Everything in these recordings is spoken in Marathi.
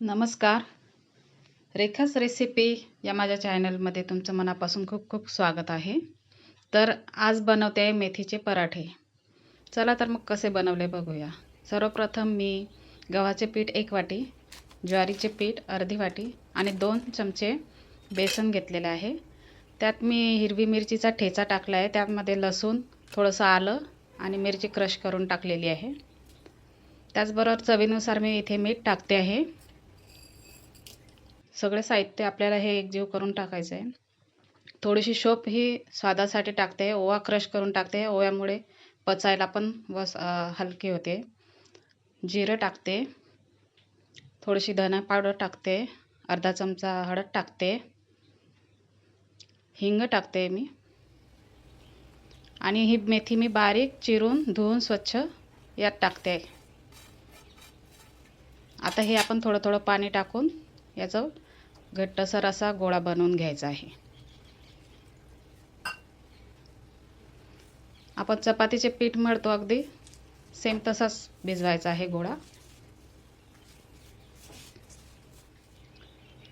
नमस्कार. रेखाच रेसिपी या माझ्या चॅनलमध्ये तुमचं मनापासून खूप खूप स्वागत आहे. तर आज बनवते आहे मेथीचे पराठे. चला तर मग कसे बनवले बघूया. सर्वप्रथम मी गव्हाचे पीठ 1 वाटी, ज्वारीचे पीठ अर्धी वाटी आणि 2 चमचे बेसन घेतलेले आहे. त्यात मी हिरवी मिरचीचा ठेचा टाकला आहे. त्यामध्ये लसूण, थोडंसं आलं आणि मिरची क्रश करून टाकलेली आहे. त्याचबरोबर चवीनुसार मी इथे मीठ टाकते आहे. सगळे साहित्य आपल्याला हे एकजीव करून टाकायचं आहे. थोडीशी शोप ही स्वादासाठी टाकते. ओवा क्रश करून टाकते. ओव्यामुळे पचायला पण हलकी होते. जिरं टाकते. थोडीशी धना पावडर टाकते. अर्धा चमचा हळद टाकते. हिंग टाकते मी. आणि ही मेथी मी बारीक चिरून धुवून स्वच्छ यात टाकते. आता हे आपण थोडं थोडं पाणी टाकून याचं घट्टसर असा गोळा बनवून घ्यायचा आहे. आपण चपातीचे पीठ मळतो अगदी सेम तसाच भिजवायचा आहे गोळा.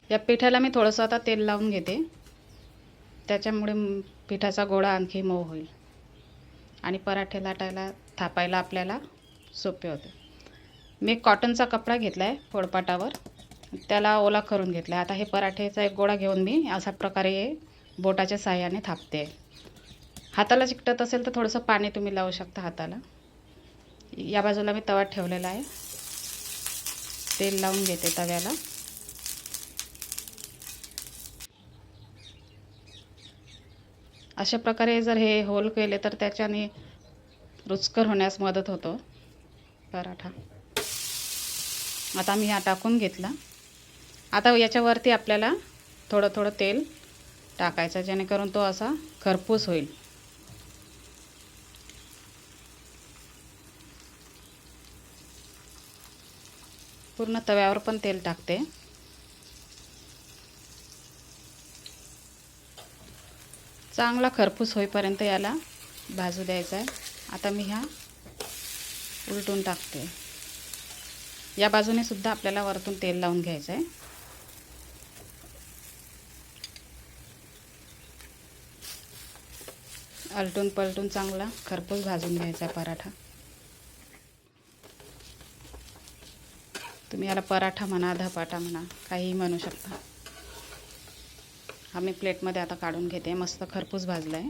या पिठाला मी थोडंसं आता तेल लावून घेते. त्याच्यामुळे पिठाचा गोळा आणखी मऊ होईल आणि पराठे लाटायला थापायला आपल्याला सोपे होते. मी कॉटनचा कपडा घेतला आहे पोळपाटावर, त्याला ओला करून घेतला. आता हे पराठेचा एक गोळा घेऊन मी अशा प्रकारे बोटाच्या साहाय्याने थापते. हाताला चिकटत असेल तर थोडंसं पाणी तुम्ही लावू शकता हाताला. या बाजूला मी तवा ठेवलेला आहे. तेल लावून घेते तव्याला. अशा प्रकारे जर हे होल केले तर त्याच्याने रुचकर होण्यास मदत होतो पराठा. आता मी हा टाकून घेतला. आता याच्यावरती आपल्याला थोडं थोडं तेल टाकायचं जेणेकरून तो असा खरपूस होईल. पूर्ण तव्यावर पण तेल टाकते. चांगला खरपूस होईपर्यंत याला भाजू द्यायचा आहे. आता मी हा उलटून टाकते. या बाजूने सुद्धा आपल्याला वरतून तेल लावून घ्यायचं आहे. आलटून पलटून चांगला खरपूस भाजून घ्यायचा पराठा. तुम्ही याला पराठा म्हणा, धपाटा म्हणा, काहीही म्हणू शकता. हा मी प्लेटमध्ये आता काढून घेते. मस्त खरपूस भाजला आहे.